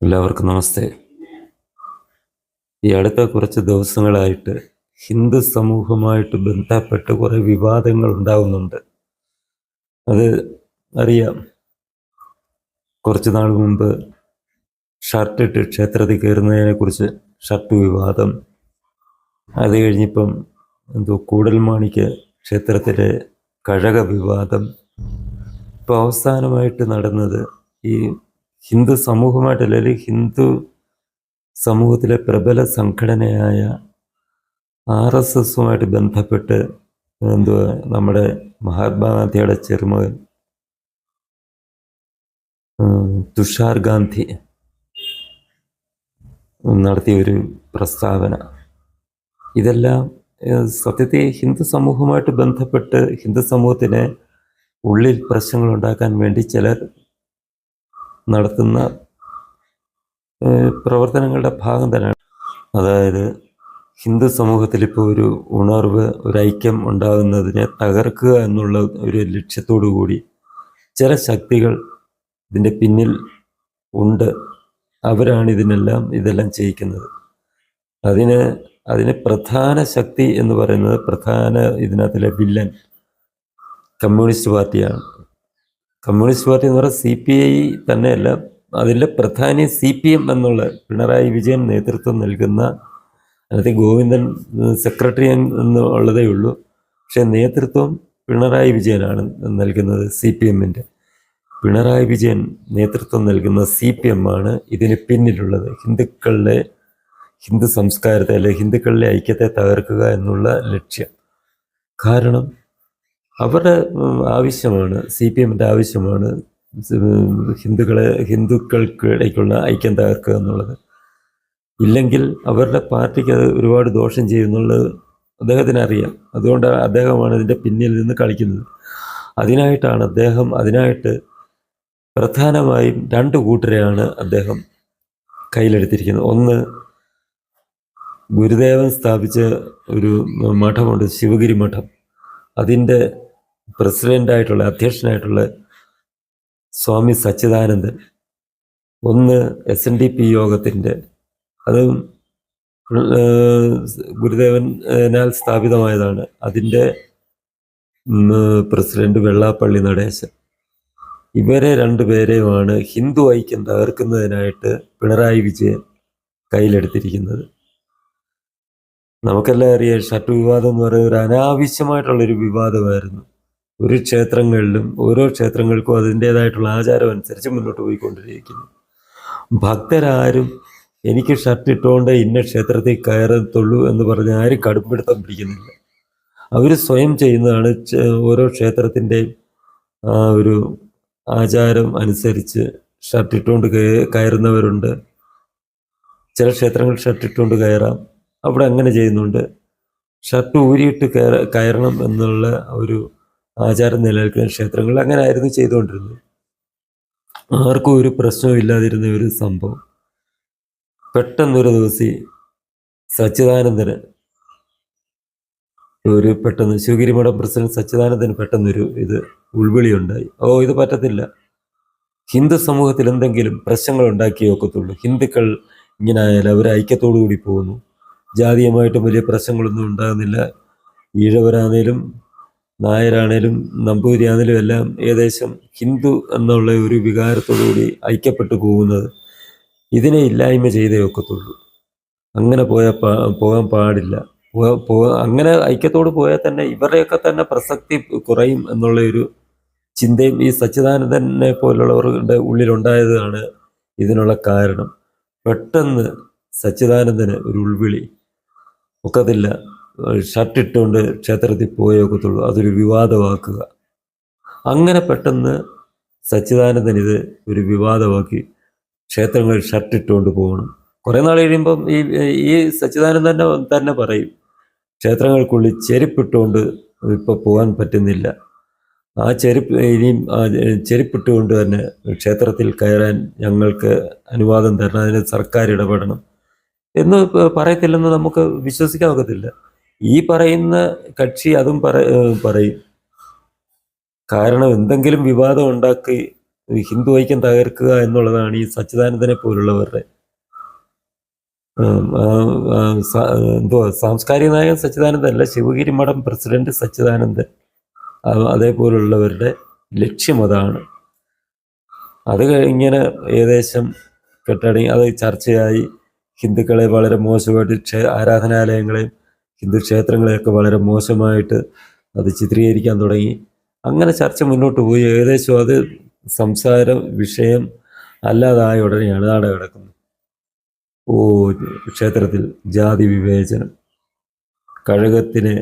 എല്ലാവർക്കും നമസ്തേ. ഈ അടുത്ത കുറച്ച് ദിവസങ്ങളായിട്ട് ഹിന്ദു സമൂഹവുമായിട്ട് ബന്ധപ്പെട്ട് കുറേ വിവാദങ്ങൾ ഉണ്ടാകുന്നുണ്ട്. അത് അറിയാം. കുറച്ച് നാൾ മുമ്പ് ഷർട്ടിട്ട് ക്ഷേത്രത്തിൽ കയറുന്നതിനെക്കുറിച്ച് ഷർട്ട് വിവാദം. അത് കഴിഞ്ഞിപ്പം കൂടൽമാണിക്ക് ക്ഷേത്രത്തിലെ കഴക വിവാദം. ഇപ്പോൾ അവസാനമായിട്ട് നടന്നത് ഈ ഹിന്ദു സമൂഹമായിട്ട്, അല്ലെങ്കിൽ ഹിന്ദു സമൂഹത്തിലെ പ്രബല സംഘടനയായ RSSുമായിട്ട് ബന്ധപ്പെട്ട് നമ്മുടെ മഹാത്മാഗാന്ധിയുടെ ചെറുമകൻ തുഷാർ ഗാന്ധി നടത്തിയൊരു പ്രസ്താവന. ഇതെല്ലാം സത്യത്തിൽ ഹിന്ദു സമൂഹവുമായിട്ട് ബന്ധപ്പെട്ട് ഹിന്ദു സമൂഹത്തിന് ഉള്ളിൽ പ്രശ്നങ്ങൾ ഉണ്ടാക്കാൻ വേണ്ടി ചിലർ നടത്തുന്ന പ്രവർത്തനങ്ങളുടെ ഭാഗം തന്നെയാണ്. അതായത് ഹിന്ദു സമൂഹത്തിൽ ഇപ്പോൾ ഒരു ഉണർവ്, ഒരു ഐക്യം ഉണ്ടാകുന്നതിനെ തകർക്കുക എന്നുള്ള ഒരു ലക്ഷ്യത്തോടു കൂടി ചില ശക്തികൾ ഇതിൻ്റെ പിന്നിൽ ഉണ്ട്. അവരാണ് ഇതെല്ലാം ചെയ്യിക്കുന്നത്. അതിന് പ്രധാന ശക്തി എന്ന് പറയുന്നത്, പ്രധാന ഇതിനകത്തിലെ വില്ലൻ കമ്മ്യൂണിസ്റ്റ് പാർട്ടിയാണ്. കമ്മ്യൂണിസ്റ്റ് പാർട്ടി എന്ന് പറയുന്നത് CPI തന്നെയല്ല, അതിൻ്റെ പ്രധാനി CPM എന്നുള്ള പിണറായി വിജയൻ നേതൃത്വം നൽകുന്ന, അതിനകത്ത് ഗോവിന്ദൻ സെക്രട്ടറി എന്നുള്ളതേ ഉള്ളൂ. പക്ഷെ നേതൃത്വം പിണറായി വിജയനാണ് നൽകുന്നത്. CPMൻ്റെ പിണറായി വിജയൻ നേതൃത്വം നൽകുന്ന CPM ആണ് ഇതിന് പിന്നിലുള്ളത്. ഹിന്ദു സംസ്കാരത്തെ, അല്ലെ ഹിന്ദുക്കളിലെ ഐക്യത്തെ തകർക്കുക എന്നുള്ള ലക്ഷ്യം. കാരണം അവരുടെ ആവശ്യമാണ്, CPMൻ്റെ ആവശ്യമാണ് ഹിന്ദുക്കൾക്കിടയ്ക്കുള്ള ഐക്യം തകർക്കുക എന്നുള്ളത്. ഇല്ലെങ്കിൽ അവരുടെ പാർട്ടിക്ക് അത് ഒരുപാട് ദോഷം ചെയ്യുന്നുള്ളത് അദ്ദേഹത്തിന് അറിയാം. അതുകൊണ്ട് അദ്ദേഹമാണ് ഇതിൻ്റെ പിന്നിൽ നിന്ന് കളിക്കുന്നത്. അതിനായിട്ട് പ്രധാനമായും രണ്ട് കൂട്ടരെയാണ് അദ്ദേഹം കയ്യിലെടുത്തിരിക്കുന്നത്. ഒന്ന്, ഗുരുദേവൻ സ്ഥാപിച്ച ഒരു മഠമുണ്ട്, ശിവഗിരി മഠം. അതിൻ്റെ പ്രസിഡൻ്റായിട്ടുള്ള, അധ്യക്ഷനായിട്ടുള്ള സ്വാമി സച്ചിദാനന്ദൻ. ഒന്ന് SNDP യോഗത്തിൻ്റെ, അതും ഗുരുദേവനാൽ സ്ഥാപിതമായതാണ്. അതിൻ്റെ പ്രസിഡന്റ് വെള്ളാപ്പള്ളി നടേശൻ. ഇവരെ രണ്ടുപേരെയുമാണ് ഹിന്ദു ഐക്യം തകർക്കുന്നതിനായിട്ട് പിണറായി വിജയൻ കയ്യിലെടുത്തിരിക്കുന്നത്. നമുക്കെല്ലാം അറിയാം, ഷർട്ട് വിവാദം എന്ന് പറയുന്നത് ഒരു അനാവശ്യമായിട്ടുള്ളൊരു വിവാദമായിരുന്നു. ഒരു ക്ഷേത്രങ്ങളിലും ഓരോ ക്ഷേത്രങ്ങൾക്കും അതിൻ്റേതായിട്ടുള്ള ആചാരം അനുസരിച്ച് മുന്നോട്ട് പോയിക്കൊണ്ടിരിക്കുന്നു. ഭക്തരാരും എനിക്ക് ഷർട്ട് ഇട്ടുകൊണ്ട് ഇന്ന ക്ഷേത്രത്തിൽ കയറത്തുള്ളൂ എന്ന് പറഞ്ഞ് ആരും കടുംപിടുത്തം പിടിക്കുന്നില്ല. അവർ സ്വയം ചെയ്യുന്നതാണ്. ഓരോ ക്ഷേത്രത്തിൻ്റെയും ഒരു ആചാരം അനുസരിച്ച് ഷർട്ട് ഇട്ടുകൊണ്ട് കയറുന്നവരുണ്ട്. ചില ക്ഷേത്രങ്ങൾ ഷർട്ട് ഇട്ടുകൊണ്ട് കയറാം, അവിടെ അങ്ങനെ ചെയ്യുന്നുണ്ട്. ഷർട്ട് ഊരിയിട്ട് കയറണം എന്നുള്ള ഒരു ആചാരം നിലനിൽക്കുന്ന ക്ഷേത്രങ്ങൾ അങ്ങനെ ആയിരുന്നു ചെയ്തുകൊണ്ടിരുന്നത്. ആർക്കും ഒരു പ്രശ്നവും ഇല്ലാതിരുന്ന ഒരു സംഭവം പെട്ടെന്നൊരു ദിവസം സച്ചിദാനന്ദന് പെട്ടെന്ന് ശിവഗിരി മഠം പ്രസിഡന്റ് സച്ചിദാനന്ദന് പെട്ടെന്നൊരു ഉൾവിളി ഉണ്ടായി. ഇത് പറ്റത്തില്ല, ഹിന്ദു സമൂഹത്തിൽ എന്തെങ്കിലും പ്രശ്നങ്ങൾ ഉണ്ടാക്കിയേ ഒക്കത്തുള്ളൂ. ഹിന്ദുക്കൾ ഇങ്ങനെ ആയാലും അവർ ഐക്യത്തോടു കൂടി പോകുന്നു. ജാതീയമായിട്ടും വലിയ പ്രശ്നങ്ങളൊന്നും ഉണ്ടാകുന്നില്ല. ഈഴവരാണേലും നായരാണേലും നമ്പൂതിരിയാണേലും എല്ലാം ഏകദേശം ഹിന്ദു എന്നുള്ള ഒരു വികാരത്തോടുകൂടി ഐക്യപ്പെട്ടു പോകുന്നത്. ഇതിനെ ഇല്ലായ്മ ചെയ്തേ ഒക്കത്തുള്ളൂ. അങ്ങനെ പോകാൻ പാടില്ല. അങ്ങനെ ഐക്യത്തോട് പോയാൽ തന്നെ ഇവരുടെയൊക്കെ തന്നെ പ്രസക്തി കുറയും എന്നുള്ള ഒരു ചിന്തയും ഈ സച്ചിദാനന്ദനെ പോലുള്ളവരുടെ ഉള്ളിലുണ്ടായതാണ് ഇതിനുള്ള കാരണം. പെട്ടെന്ന് സച്ചിദാനന്ദന് ഒരു ഉൾവിളി, ഒക്കത്തില്ല, ഷർട്ട് ഇട്ടുകൊണ്ട് ക്ഷേത്രത്തിൽ പോയേ ഒക്കത്തുള്ളൂ, അതൊരു വിവാദമാക്കുക. അങ്ങനെ പെട്ടെന്ന് സച്ചിദാനന്ദൻ ഒരു വിവാദമാക്കി. ക്ഷേത്രങ്ങളിൽ ഷർട്ട് ഇട്ടുകൊണ്ട് പോകണം. കുറേ നാൾ കഴിയുമ്പം ഈ സച്ചിദാനന്ദൻ തന്നെ പറയും, ക്ഷേത്രങ്ങൾക്കുള്ളിൽ ചെരുപ്പിട്ടുകൊണ്ട് ഇപ്പോൾ പോകാൻ പറ്റുന്നില്ല, ആ ഇനിയും ചെരുപ്പിട്ടുകൊണ്ട് തന്നെ ക്ഷേത്രത്തിൽ കയറാൻ ഞങ്ങൾക്ക് അനുവാദം തരണം, അതിന് സർക്കാർ ഇടപെടണം എന്ന് പറയത്തില്ലെന്ന് നമുക്ക് വിശ്വസിക്കാൻ ഒക്കത്തില്ല. ഈ പറയുന്ന കക്ഷി അതും പറയും. കാരണം എന്തെങ്കിലും വിവാദം ഉണ്ടാക്കി ഹിന്ദു ഐക്യം തകർക്കുക എന്നുള്ളതാണ് ഈ സച്ചിദാനന്ദനെ പോലുള്ളവരുടെ എന്തുവാ സാംസ്കാരിക നായകൻ സച്ചിദാനന്ദൻ അല്ല, ശിവഗിരി മഠം പ്രസിഡന്റ് സച്ചിദാനന്ദൻ, അതേപോലുള്ളവരുടെ ലക്ഷ്യം അതാണ്. അത് ഇങ്ങനെ ഏകദേശം കെട്ടടങ്ങി അത് ചർച്ചയായി. ഹിന്ദുക്കളെ വളരെ മോശമായിട്ട് ആരാധനാലയങ്ങളെയും ഹിന്ദു ക്ഷേത്രങ്ങളെയൊക്കെ വളരെ മോശമായിട്ട് അത് ചിത്രീകരിക്കാൻ തുടങ്ങി. അങ്ങനെ ചർച്ച മുന്നോട്ട് പോയി. ഏകദേശം അത് സംസാര വിഷയം അല്ലാതായ ഉടനെയാണ് നാടെ കിടക്കുന്നത്. ക്ഷേത്രത്തിൽ ജാതി വിവേചനം, കഴകത്തിന്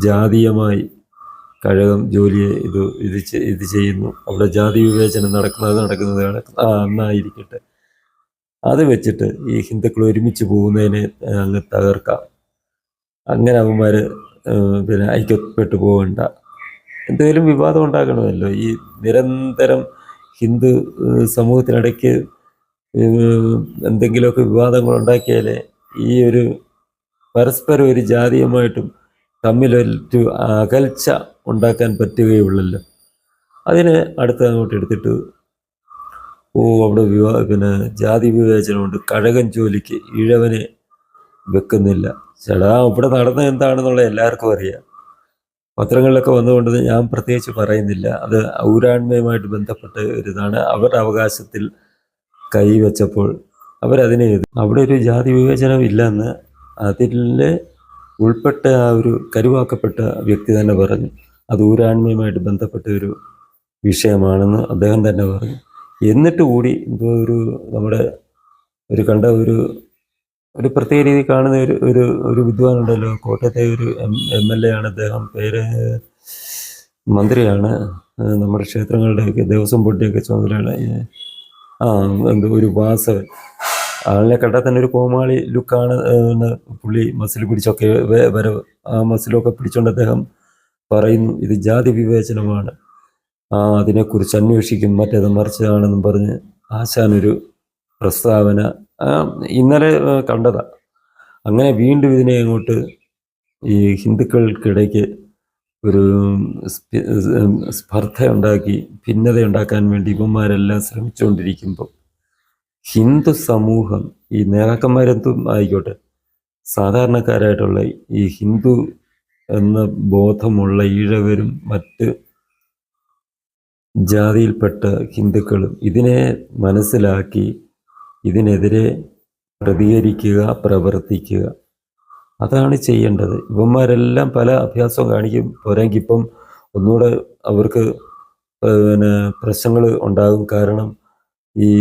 ജാതീയമായി കഴകം ജോലിയെ ഇത് ചെയ്യുന്നു, അവിടെ ജാതി വിവേചനം നടക്കുന്നതാണ്. എന്നായിരിക്കട്ടെ, അത് വെച്ചിട്ട് ഈ ഹിന്ദുക്കൾ ഒരുമിച്ച് പോകുന്നതിനെ അങ്ങ് തകർക്കാം. അങ്ങനെ അവന്മാർ പിന്നെ ഐക്യപ്പെട്ടു പോകണ്ട, എന്തെങ്കിലും വിവാദം ഉണ്ടാക്കണമല്ലോ. ഈ നിരന്തരം ഹിന്ദു സമൂഹത്തിനിടയ്ക്ക് എന്തെങ്കിലുമൊക്കെ വിവാദങ്ങൾ ഉണ്ടാക്കിയാലേ ഈ ഒരു പരസ്പരം ഒരു ജാതീയമായിട്ടും തമ്മിലൊരു അകൽച്ച ഉണ്ടാക്കാൻ പറ്റുകയുള്ളല്ലോ. അതിന് അങ്ങോട്ട് എടുത്തിട്ട് അവിടെ പിന്നെ ജാതി വിവേചനമുണ്ട്, കഴകൻ ജോലിക്ക് ഇഴവനെ വെക്കുന്നില്ല. ചേടാ, ഇവിടെ നടന്നത് എന്താണെന്നുള്ള എല്ലാവർക്കും അറിയാം. പത്രങ്ങളിലൊക്കെ വന്നുകൊണ്ട് ഞാൻ പ്രത്യേകിച്ച് പറയുന്നില്ല. അത് ഔരാൺമയുമായിട്ട് ബന്ധപ്പെട്ട ഒരിതാണ്. അവരുടെ അവകാശത്തിൽ കൈവച്ചപ്പോൾ അവരതിനെ അവിടെ ഒരു ജാതി വിവേചനം ഇല്ലെന്ന് അതിൽ ഉൾപ്പെട്ട ആ ഒരു കരുവാക്കപ്പെട്ട വ്യക്തി തന്നെ പറഞ്ഞു. അത് ഊരാൺമയുമായിട്ട് ബന്ധപ്പെട്ട ഒരു വിഷയമാണെന്ന് അദ്ദേഹം തന്നെ പറഞ്ഞു. എന്നിട്ട് കൂടി എന്തോ നമ്മുടെ കണ്ട ഒരു പ്രത്യേക രീതി കാണുന്ന ഒരു വിദ്വാനുണ്ടല്ലോ, കോട്ടയത്തെ ഒരു MLA ആണ് അദ്ദേഹം, പേര് മന്ത്രിയാണ്, നമ്മുടെ ക്ഷേത്രങ്ങളുടെയൊക്കെ ദേവസ്വം ബോർഡിൻ്റെയൊക്കെ ചുമതലയാണ്. എന്തോ ഒരു വാസവൻ, ആളിനെ കണ്ടാൽ തന്നെ ഒരു കോമാളി ലുക്കാണ്. പുള്ളി മസിൽ പിടിച്ചൊക്കെ വരവ്, ആ മസിലൊക്കെ പിടിച്ചുകൊണ്ട് അദ്ദേഹം പറയുന്നു ഇത് ജാതി വിവേചനമാണ്, അതിനെക്കുറിച്ച് അന്വേഷിക്കും, മറ്റേത് മറിച്ചതാണെന്നും പറഞ്ഞ് ആശാനൊരു പ്രസ്താവന ഇന്നലെ കണ്ടതാ. അങ്ങനെ വീണ്ടും ഇതിനെ അങ്ങോട്ട് ഈ ഹിന്ദുക്കൾക്കിടയ്ക്ക് ഒരു സ്പർദ്ധ ഉണ്ടാക്കി ഭിന്നത ഉണ്ടാക്കാൻ വേണ്ടി ഇവന്മാരെല്ലാം ശ്രമിച്ചുകൊണ്ടിരിക്കുമ്പോൾ ഹിന്ദു സമൂഹം, ഈ നേതാക്കന്മാരെന്തും ആയിക്കോട്ടെ, സാധാരണക്കാരായിട്ടുള്ള ഈ ഹിന്ദു എന്ന ബോധമുള്ള ഈഴവരും മറ്റ് ജാതിയിൽപ്പെട്ട ഹിന്ദുക്കളും ഇതിനെ മനസ്സിലാക്കി ഇതിനെതിരെ പ്രതികരിക്കുക, പ്രവർത്തിക്കുക, അതാണ് ചെയ്യേണ്ടത്. ഇവന്മാരെല്ലാം പല അഭ്യാസവും കാണിക്കും. പോരെങ്കിൽ ഇപ്പം ഒന്നുകൂടെ അവർക്ക് പിന്നെ പ്രശ്നങ്ങൾ ഉണ്ടാകും. കാരണം ഈ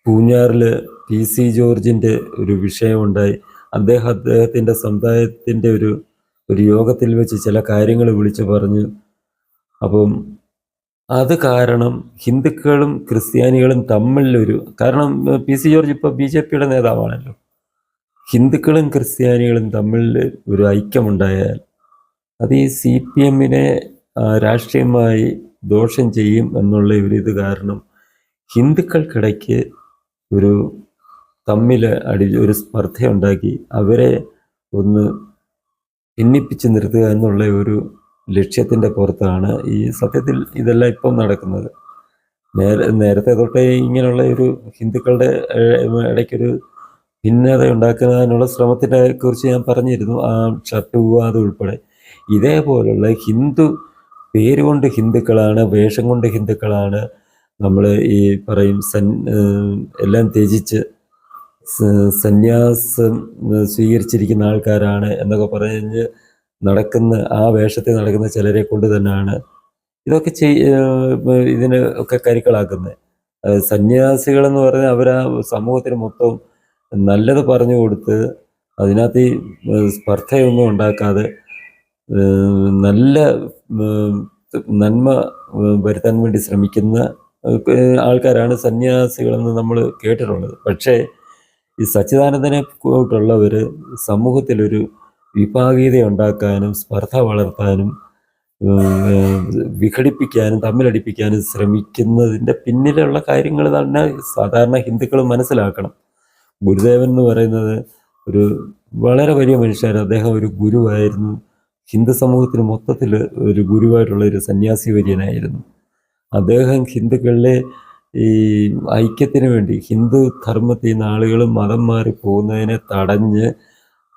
പൂഞ്ഞാറിൽ PC ജോർജിൻ്റെ ഒരു വിഷയമുണ്ടായി. അദ്ദേഹത്തിൻ്റെ സമുദായത്തിൻ്റെ ഒരു യോഗത്തിൽ വെച്ച് ചില കാര്യങ്ങൾ വിളിച്ചു പറഞ്ഞു. അപ്പം അത് കാരണം ഹിന്ദുക്കളും ക്രിസ്ത്യാനികളും കാരണം PC ജോർജ് ഇപ്പോൾ BJPയുടെ നേതാവാണല്ലോ. ഹിന്ദുക്കളും ക്രിസ്ത്യാനികളും തമ്മിൽ ഒരു ഐക്യമുണ്ടായാൽ അത് ഈ CPMനെ രാഷ്ട്രീയമായി ദോഷം ചെയ്യും എന്നുള്ള ഇത് കാരണം ഹിന്ദുക്കൾക്കിടയ്ക്ക് ഒരു സ്പർദ്ധയുണ്ടാക്കി അവരെ ഒന്ന് ഭിന്നിപ്പിച്ച് നിർത്തുക എന്നുള്ള ഒരു ലക്ഷ്യത്തിൻ്റെ പുറത്താണ് ഈ സത്യത്തിൽ ഇതെല്ലാം ഇപ്പം നടക്കുന്നത്. നേരത്തെ തൊട്ടേ ഇങ്ങനെയുള്ള ഒരു ഹിന്ദുക്കളുടെ ഇടയ്ക്കൊരു ഭിന്നത ഉണ്ടാക്കുന്നതിനുള്ള ശ്രമത്തിനെ കുറിച്ച് ഞാൻ പറഞ്ഞിരുന്നു, ആ ഷർട്ട് വിവാദം ഉൾപ്പെടെ. ഇതേപോലുള്ള പേരുകൊണ്ട് ഹിന്ദുക്കളാണ്, വേഷം കൊണ്ട് ഹിന്ദുക്കളാണ്, നമ്മൾ ഈ പറയും എല്ലാം ത്യജിച്ച് സന്യാസം സ്വീകരിച്ചിരിക്കുന്ന ആൾക്കാരാണ് എന്നൊക്കെ പറഞ്ഞ് ആ വേഷത്തിൽ നടക്കുന്ന ചിലരെ കൊണ്ട് തന്നെയാണ് ഇതൊക്കെ ഇതിന് ഒക്കെ കരുക്കളാക്കുന്നത്. സന്യാസികളെന്ന് പറഞ്ഞാൽ അവരാ സമൂഹത്തിന് മൊത്തം നല്ലത് പറഞ്ഞു കൊടുത്ത് അതിനകത്ത് ഈ സ്പർദ്ധയൊന്നും ഉണ്ടാക്കാതെ നല്ല നന്മ വരുത്താൻ വേണ്ടി ശ്രമിക്കുന്ന ആൾക്കാരാണ് സന്യാസികളെന്ന് നമ്മൾ കേട്ടിട്ടുള്ളത്. പക്ഷേ ഈ സച്ചിദാനന്ദനെ കൂട്ടുള്ളവർ സമൂഹത്തിലൊരു വിഭാഗീയത ഉണ്ടാക്കാനും സ്പർദ്ധ വളർത്താനും വിഘടിപ്പിക്കാനും തമ്മിലടിപ്പിക്കാനും ശ്രമിക്കുന്നതിൻ്റെ പിന്നിലുള്ള കാര്യങ്ങൾ തന്നെ സാധാരണ ഹിന്ദുക്കൾ മനസ്സിലാക്കണം. ഗുരുദേവൻ എന്ന് പറയുന്നത് ഒരു വളരെ വലിയ മനുഷ്യനായിരുന്നു. അദ്ദേഹം ഒരു ഗുരുവായിരുന്നു. ഹിന്ദു സമൂഹത്തിന് മൊത്തത്തിൽ ഒരു ഗുരുവായിട്ടുള്ള ഒരു സന്യാസി വര്യനായിരുന്നു. അദ്ദേഹം ഹിന്ദുക്കളിലെ ഈ ഐക്യത്തിന് വേണ്ടി ഹിന്ദു ധർമ്മത്തിൽ നിന്ന് ആളുകൾ മതം മാറി പോകുന്നതിനെ തടഞ്ഞ്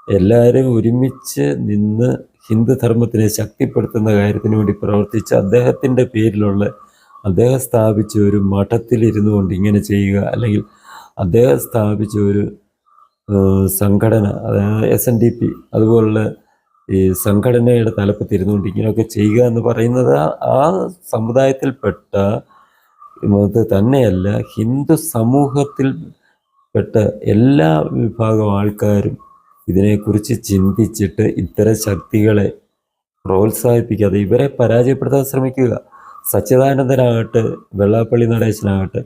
എല്ലാവരും ഒരുമിച്ച് നിന്ന് ഹിന്ദു ധർമ്മത്തിനെ ശക്തിപ്പെടുത്തുന്ന കാര്യത്തിന് വേണ്ടി പ്രവർത്തിച്ച അദ്ദേഹത്തിൻ്റെ പേരിലുള്ള അദ്ദേഹം സ്ഥാപിച്ച ഒരു മഠത്തിലിരുന്നു കൊണ്ട് ഇങ്ങനെ ചെയ്യുക, അല്ലെങ്കിൽ അദ്ദേഹം സ്ഥാപിച്ച ഒരു സംഘടന, അതായത് SNDP അതുപോലുള്ള ഈ സംഘടനയുടെ തലപ്പത്തിരുന്നുകൊണ്ട് ഇങ്ങനെയൊക്കെ ചെയ്യുക എന്ന് പറയുന്നത് ആ സമുദായത്തിൽപ്പെട്ട ഇത് തന്നെയല്ല, ഹിന്ദു സമൂഹത്തിൽപ്പെട്ട എല്ലാ വിഭാഗം ആൾക്കാരും ഇതിനെക്കുറിച്ച് ചിന്തിച്ചിട്ട് ഇത്തരം ശക്തികളെ പ്രോത്സാഹിപ്പിക്കാതെ ഇവരെ പരാജയപ്പെടുത്താൻ ശ്രമിക്കുക. സച്ചിദാനന്ദനാകട്ടെ, വെള്ളാപ്പള്ളി നടേശനാകട്ടെ,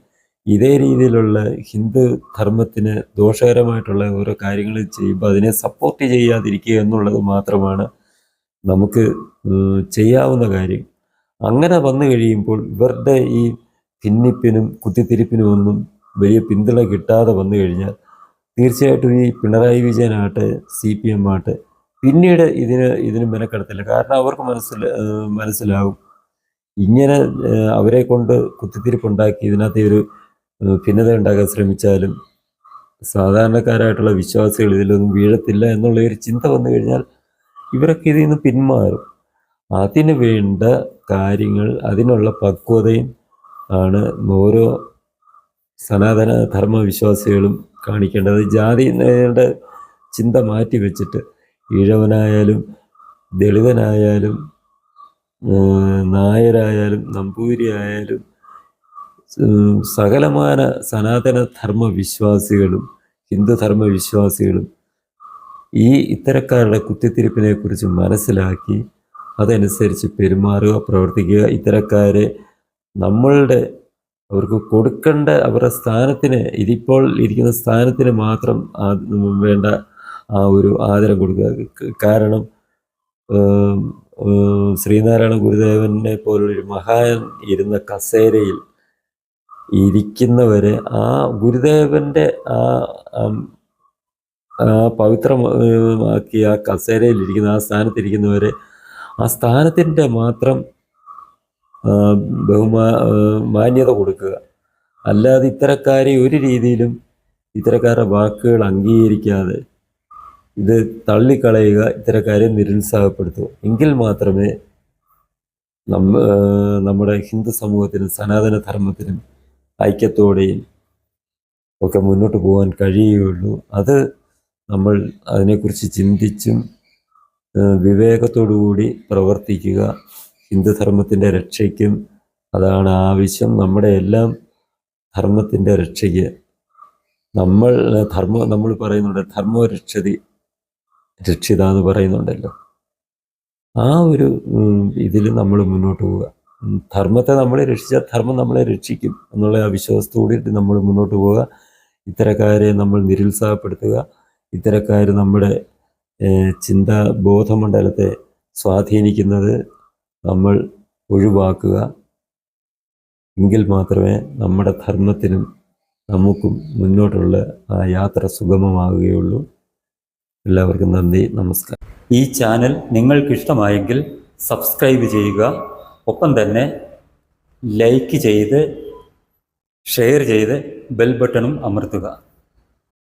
ഇതേ രീതിയിലുള്ള ഹിന്ദു ധർമ്മത്തിന് ദോഷകരമായിട്ടുള്ള ഓരോ കാര്യങ്ങൾ ചെയ്യുമ്പോൾ അതിനെ സപ്പോർട്ട് ചെയ്യാതിരിക്കുക എന്നുള്ളത് മാത്രമാണ് നമുക്ക് ചെയ്യാവുന്ന കാര്യം. അങ്ങനെ വന്നു കഴിയുമ്പോൾ ഇവരുടെ ഈ ഭിന്നിപ്പിനും കുത്തിത്തിരിപ്പിനും ഒന്നും വലിയ പിന്തുണ കിട്ടാതെ വന്നു കഴിഞ്ഞാൽ തീർച്ചയായിട്ടും ഈ പിണറായി വിജയനാകട്ടെ, CPM ആകട്ടെ പിന്നീട് ഇതിന് മെനക്കെടത്തില്ല. കാരണം അവർക്ക് മനസ്സിലാവും ഇങ്ങനെ അവരെ കൊണ്ട് കുത്തിത്തിരിപ്പുണ്ടാക്കി ഇതിനകത്ത് ഒരു ഭിന്നത ഉണ്ടാക്കാൻ ശ്രമിച്ചാലും സാധാരണക്കാരായിട്ടുള്ള വിശ്വാസികൾ ഇതിലൊന്നും വീഴത്തില്ല എന്നുള്ള ഒരു ചിന്ത വന്നു കഴിഞ്ഞാൽ ഇവരൊക്കെ ഇതിൽ നിന്ന് പിന്മാറും. അതിന് വേണ്ട കാര്യങ്ങൾ, അതിനുള്ള പക്വതയും ആണ് ഓരോ സനാതന ധർമ്മ വിശ്വാസികളും കാണിക്കേണ്ടത്. ജാതിയുടെ ചിന്ത മാറ്റി വെച്ചിട്ട് ഈഴവനായാലും ദളിതനായാലും നായരായാലും നമ്പൂരി ആയാലും സകലമാന സനാതന ധർമ്മ വിശ്വാസികളും ഹിന്ദു ധർമ്മ വിശ്വാസികളും ഈ ഇത്തരക്കാരുടെ കുത്തിത്തിരിപ്പിനെ കുറിച്ച് മനസ്സിലാക്കി അതനുസരിച്ച് പെരുമാറുക, പ്രവർത്തിക്കുക. ഇത്തരക്കാരെ അവർക്ക് കൊടുക്കേണ്ട അവരുടെ സ്ഥാനത്തിന്, ഇതിപ്പോൾ ഇരിക്കുന്ന സ്ഥാനത്തിന് മാത്രം വേണ്ട ആ ഒരു ആദരം കൊടുക്കുക. കാരണം ശ്രീനാരായണ ഗുരുദേവനെ പോലുള്ളൊരു മഹാൻ ഇരുന്ന കസേരയിൽ ഇരിക്കുന്നവരെ ആ ഗുരുദേവൻ്റെ ആ പവിത്രമാക്കി ആ കസേരയിലിരിക്കുന്ന ആ സ്ഥാനത്തിരിക്കുന്നവരെ ആ സ്ഥാനത്തിൻ്റെ മാത്രം മാന്യത കൊടുക്കുക. അല്ലാതെ ഇത്തരക്കാരെ ഒരു രീതിയിലും ഇത്തരക്കാരുടെ വാക്കുകൾ അംഗീകരിക്കാതെ ഇത് തള്ളിക്കളയുക, ഇത്തരക്കാരെ നിരുത്സാഹപ്പെടുത്തുക. എങ്കിൽ മാത്രമേ നമ്മുടെ ഹിന്ദു സമൂഹത്തിനും സനാതന ധർമ്മത്തിനും ഐക്യത്തോടെയും ഒക്കെ മുന്നോട്ട് പോകാൻ കഴിയുകയുള്ളൂ. അത് നമ്മൾ അതിനെക്കുറിച്ച് ചിന്തിച്ചും വിവേകത്തോടുകൂടി പ്രവർത്തിക്കുക. ഹിന്ദുധർമ്മത്തിൻ്റെ രക്ഷയ്ക്കും അതാണ് ആവശ്യം. നമ്മുടെ എല്ലാം ധർമ്മത്തിൻ്റെ രക്ഷയ്ക്ക് നമ്മൾ പറയുന്നുണ്ട്, ധർമ്മോ രക്ഷിത എന്ന് പറയുന്നുണ്ടല്ലോ. ആ ഒരു ഇതിൽ നമ്മൾ മുന്നോട്ട് പോവുക. ധർമ്മത്തെ നമ്മൾ രക്ഷിച്ചാൽ ധർമ്മം നമ്മളെ രക്ഷിക്കും എന്നുള്ള ആ വിശ്വാസത്തോടെ നമ്മൾ മുന്നോട്ട് പോവുക. ഇത്തരക്കാരെ നമ്മൾ നിരുത്സാഹപ്പെടുത്തുക. ഇത്തരക്കാർ നമ്മുടെ ബോധമണ്ഡലത്തെ സ്വാധീനിക്കുന്നത് നമ്മൾ ഒഴിവാക്കുക. എങ്കിൽ മാത്രമേ നമ്മുടെ ധർമ്മത്തിനും നമുക്കും മുന്നോട്ടുള്ള ആ യാത്ര സുഗമമാവുകയുള്ളൂ. എല്ലാവർക്കും നന്ദി, നമസ്കാരം. ഈ ചാനൽ നിങ്ങൾക്കിഷ്ടമായെങ്കിൽ സബ്സ്ക്രൈബ് ചെയ്യുക. ഒപ്പം തന്നെ ലൈക്ക് ചെയ്ത് ഷെയർ ചെയ്ത് ബെൽ ബട്ടണും അമർത്തുക.